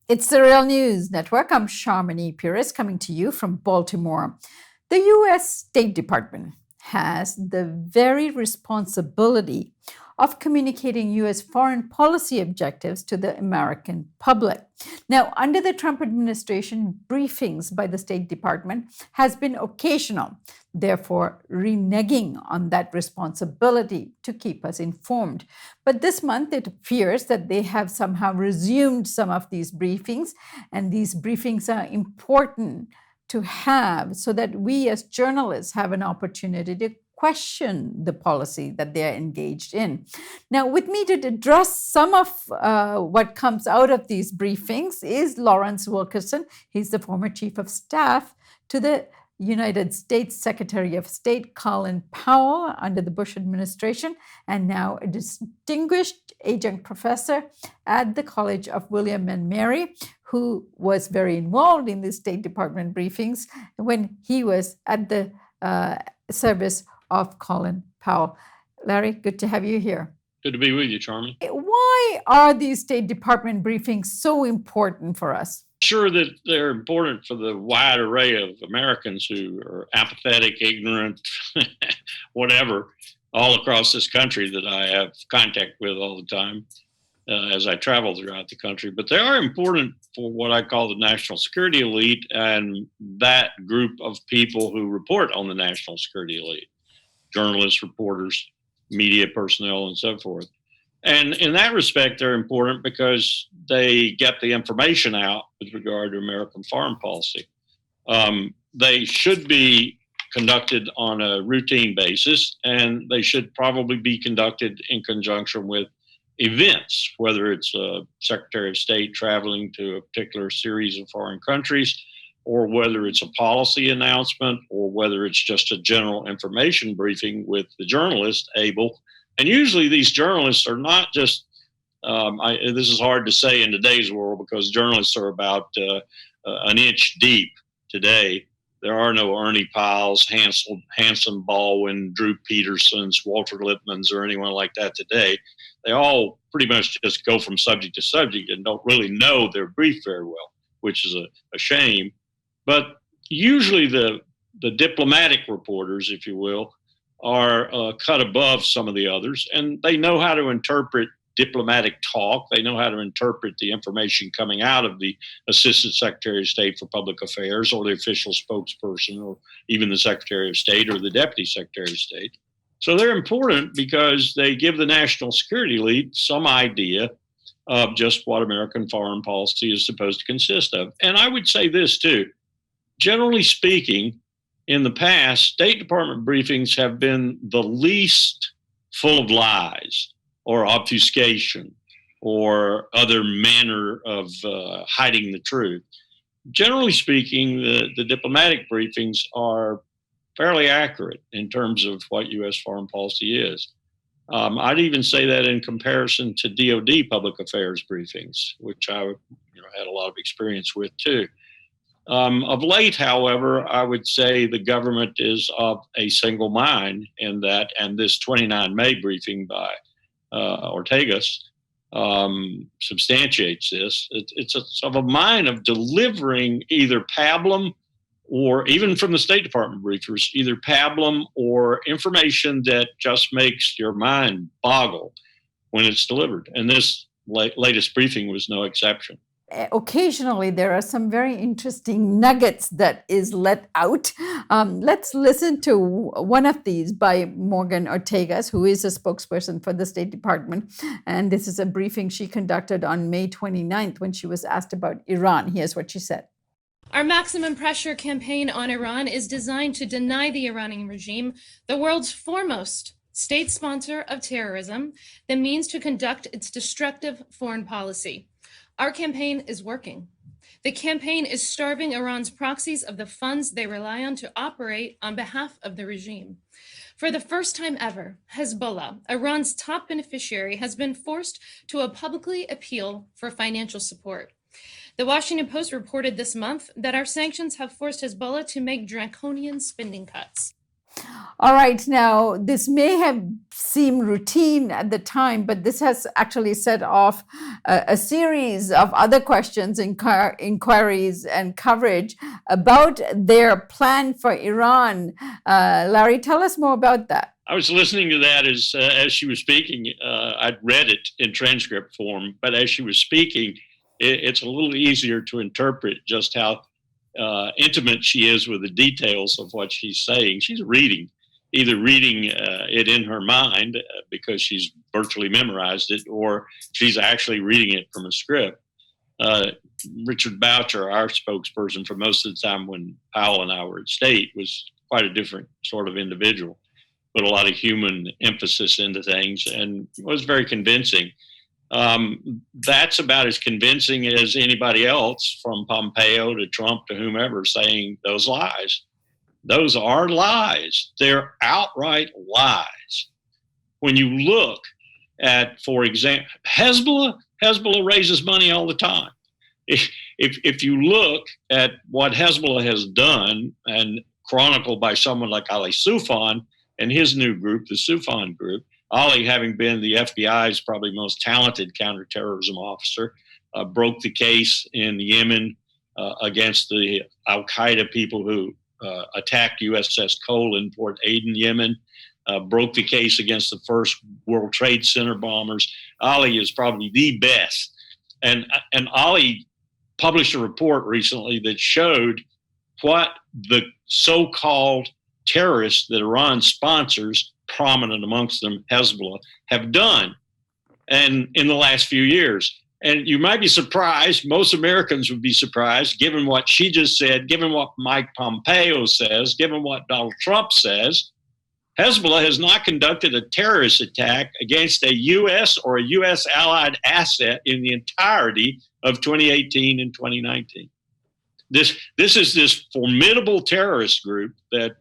It's the Real News Network. I'm Sharmini Pires coming to you from Baltimore. The U.S. State Department has the very responsibility of communicating U.S. foreign policy objectives to the American public. Now, under the Trump administration, briefings by the State Department has been occasional, therefore reneging on that responsibility to keep us informed. But this month, it appears that they have somehow resumed some of these briefings, and these briefings are important to have so that we as journalists have an opportunity to question the policy that they're engaged in. Now, with me to address some of what comes out of these briefings is Lawrence Wilkerson. He's the former chief of staff to the United States Secretary of State Colin Powell under the Bush administration, and now a distinguished adjunct professor at the College of William and Mary, who was very involved in the State Department briefings when he was at the service of Colin Powell. Larry, good to have you here. Good to be with you, Charmy. Why are these State Department briefings so important for us? Sure that they're important for the wide array of Americans who are apathetic, ignorant, whatever, all across this country that I have contact with all the time as I travel throughout the country. But they are important for what I call the national security elite and that group of people who report on the national security elite, journalists, reporters, media personnel, and so forth. And in that respect, they're important because they get the information out with regard to American foreign policy. They should be conducted on a routine basis, and they should probably be conducted in conjunction with events, whether it's a Secretary of State traveling to a particular series of foreign countries, or whether it's a policy announcement, or whether it's just a general information briefing with the journalist able. And usually these journalists are not just, this is hard to say in today's world because journalists are about an inch deep today. There are no Ernie Pyles, Hanson Baldwin, Drew Petersons, Walter Lippmans, or anyone like that today. They all pretty much just go from subject to subject and don't really know their brief very well, which is a shame. But usually the diplomatic reporters, if you will, are cut above some of the others, and they know how to interpret diplomatic talk. They know how to interpret the information coming out of the Assistant Secretary of State for Public Affairs or the official spokesperson or even the Secretary of State or the Deputy Secretary of State. So they're important because they give the national security elite some idea of just what American foreign policy is supposed to consist of. And I would say this too, generally speaking, in the past, State Department briefings have been the least full of lies or obfuscation or other manner of hiding the truth. Generally speaking, the diplomatic briefings are fairly accurate in terms of what U.S. foreign policy is. I'd even say that in comparison to DOD public affairs briefings, which I had a lot of experience with too. Of late, however, I would say the government is of a single mind in that, and this 29 May briefing by Ortegas substantiates this. It's of a mind of delivering either pablum or even from the State Department briefers, either pablum or information that just makes your mind boggle when it's delivered. And this latest briefing was no exception. Occasionally, there are some very interesting nuggets that is let out. Let's listen to one of these by Morgan Ortegas, who is a spokesperson for the State Department. And this is a briefing she conducted on May 29th when she was asked about Iran. Here's what she said. Our maximum pressure campaign on Iran is designed to deny the Iranian regime, the world's foremost state sponsor of terrorism, the means to conduct its destructive foreign policy. Our campaign is working. The campaign is starving Iran's proxies of the funds they rely on to operate on behalf of the regime. For the first time ever, Hezbollah, Iran's top beneficiary, has been forced to publicly appeal for financial support. The Washington Post reported this month that our sanctions have forced Hezbollah to make draconian spending cuts. All right, now this may have seemed routine at the time, but this has actually set off a series of other questions, inquiries, and coverage about their plan for Iran. Larry, tell us more about that. I was listening to that as she was speaking. I'd read it in transcript form, but as she was speaking, it's a little easier to interpret just how intimate she is with the details of what she's saying. She's either reading it in her mind because she's virtually memorized it, or she's actually reading it from a script. Richard Boucher, our spokesperson for most of the time when Powell and I were at State, was quite a different sort of individual, put a lot of human emphasis into things, and was very convincing. That's about as convincing as anybody else, from Pompeo to Trump to whomever, saying those lies. Those are lies. They're outright lies. When you look at, for example, Hezbollah raises money all the time. If you look at what Hezbollah has done, and chronicled by someone like Ali Soufan and his new group, the Soufan Group, Ali having been the FBI's probably most talented counterterrorism officer, broke the case in Yemen against the Al-Qaeda people who attacked USS Cole in Port Aden, Yemen, broke the case against the first World Trade Center bombers. Ali is probably the best. And Ali published a report recently that showed what the so-called terrorists that Iran sponsors, prominent amongst them Hezbollah, have done and in the last few years. And you might be surprised, most Americans would be surprised, given what she just said, given what Mike Pompeo says, given what Donald Trump says. Hezbollah has not conducted a terrorist attack against a U.S. or a U.S. allied asset in the entirety of 2018 and 2019. This is this formidable terrorist group that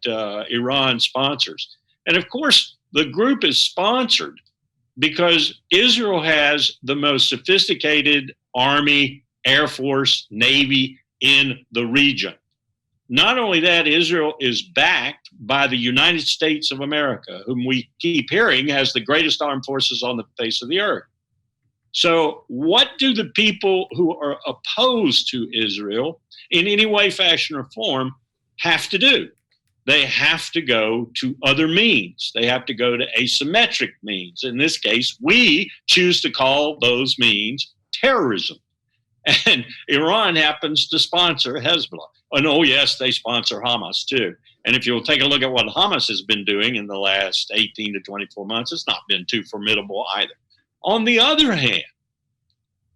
Iran sponsors. And of course, the group is sponsored because Israel has the most sophisticated army, air force, navy in the region. Not only that, Israel is backed by the United States of America, whom we keep hearing has the greatest armed forces on the face of the earth. So what do the people who are opposed to Israel in any way, fashion, or form have to do? They have to go to other means. They have to go to asymmetric means. In this case, we choose to call those means terrorism. And Iran happens to sponsor Hezbollah. And oh, yes, they sponsor Hamas too. And if you'll take a look at what Hamas has been doing in the last 18 to 24 months, it's not been too formidable either. On the other hand,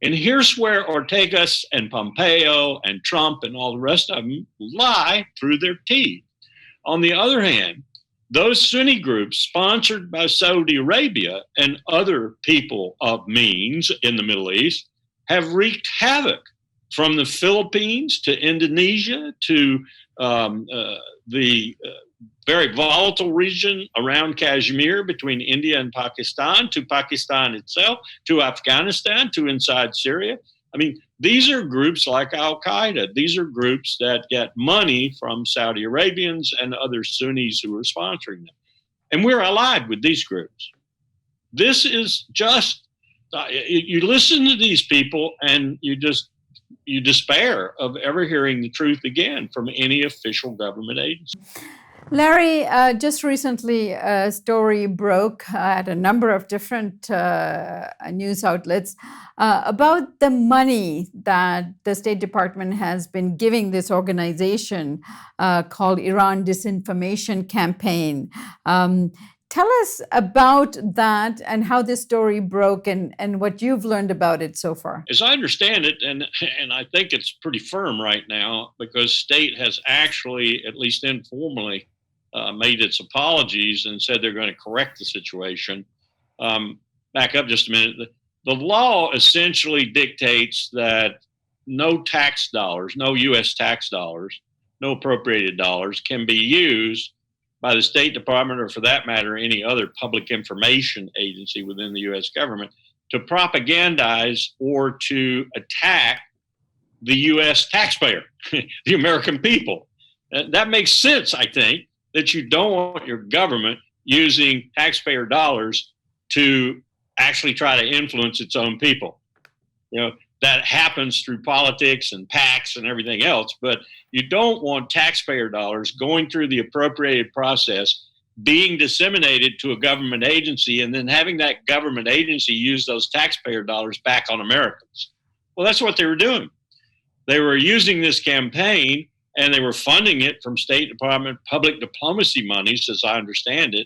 and here's where Ortegas and Pompeo and Trump and all the rest of them lie through their teeth. On the other hand, those Sunni groups sponsored by Saudi Arabia and other people of means in the Middle East have wreaked havoc from the Philippines to Indonesia to the very volatile region around Kashmir between India and Pakistan, to Pakistan itself, to Afghanistan, to inside Syria. I mean, these are groups like Al-Qaeda. These are groups that get money from Saudi Arabians and other Sunnis who are sponsoring them. And we're allied with these groups. This is just, you listen to these people and you despair of ever hearing the truth again from any official government agency. Larry, just recently a story broke at a number of different news outlets about the money that the State Department has been giving this organization called Iran Disinformation Campaign. Tell us about that and how this story broke and what you've learned about it so far. As I understand it, and I think it's pretty firm right now, because State has actually, at least informally, made its apologies and said they're going to correct the situation. Back up just a minute. The law essentially dictates that no tax dollars, no U.S. tax dollars, no appropriated dollars can be used by the State Department, or for that matter, any other public information agency within the U.S. government, to propagandize or to attack the U.S. taxpayer, the American people. That makes sense, I think, that you don't want your government using taxpayer dollars to actually try to influence its own people. That happens through politics and PACs and everything else, but you don't want taxpayer dollars going through the appropriated process, being disseminated to a government agency, and then having that government agency use those taxpayer dollars back on Americans. Well, that's what they were doing. They were using this campaign, and they were funding it from State Department public diplomacy monies, as I understand it.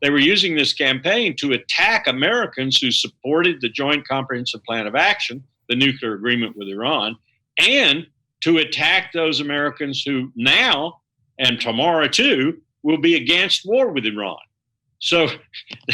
They were using this campaign to attack Americans who supported the Joint Comprehensive Plan of Action, the nuclear agreement with Iran, and to attack those Americans who now and tomorrow too will be against war with Iran. So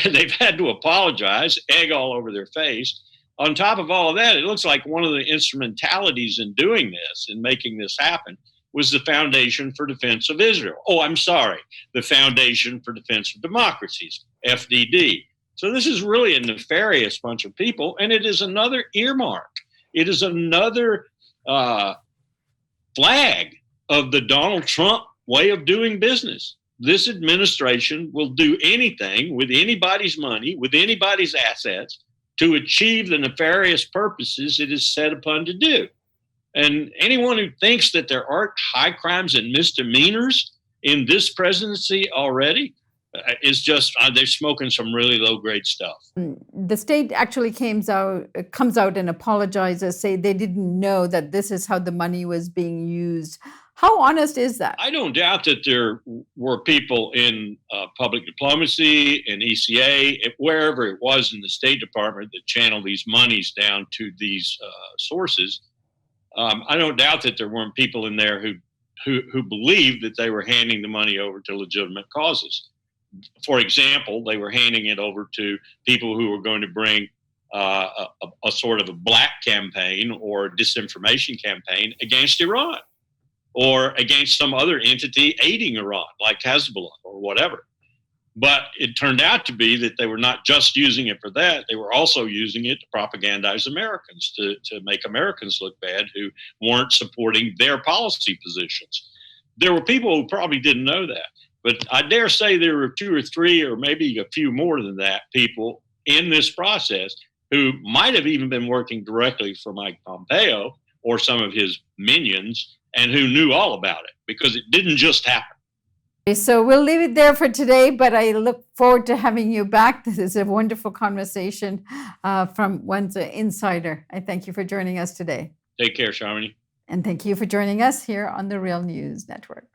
they've had to apologize, egg all over their face. On top of all of that, it looks like one of the instrumentalities in doing this, in making this happen, was the Foundation for Defense of Israel. The Foundation for Defense of Democracies, FDD. So this is really a nefarious bunch of people, and it is another earmark. It is another flag of the Donald Trump way of doing business. This administration will do anything with anybody's money, with anybody's assets, to achieve the nefarious purposes it is set upon to do. And anyone who thinks that there aren't high crimes and misdemeanors in this presidency already is just, they're smoking some really low-grade stuff. The state actually comes out and apologizes, say they didn't know that this is how the money was being used. How honest is that? I don't doubt that there were people in public diplomacy, in ECA, wherever it was in the State Department that channeled these monies down to these sources. I don't doubt that there weren't people in there who believed that they were handing the money over to legitimate causes. For example, they were handing it over to people who were going to bring a sort of a black campaign or disinformation campaign against Iran or against some other entity aiding Iran, like Hezbollah or whatever. But it turned out to be that they were not just using it for that. They were also using it to propagandize Americans, to make Americans look bad who weren't supporting their policy positions. There were people who probably didn't know that. But I dare say there were 2 or 3 or maybe a few more than that people in this process who might have even been working directly for Mike Pompeo or some of his minions and who knew all about it, because it didn't just happen. So we'll leave it there for today, but I look forward to having you back. This is a wonderful conversation from one's insider. I thank you for joining us today. Take care, Sharmini. And thank you for joining us here on the Real News Network.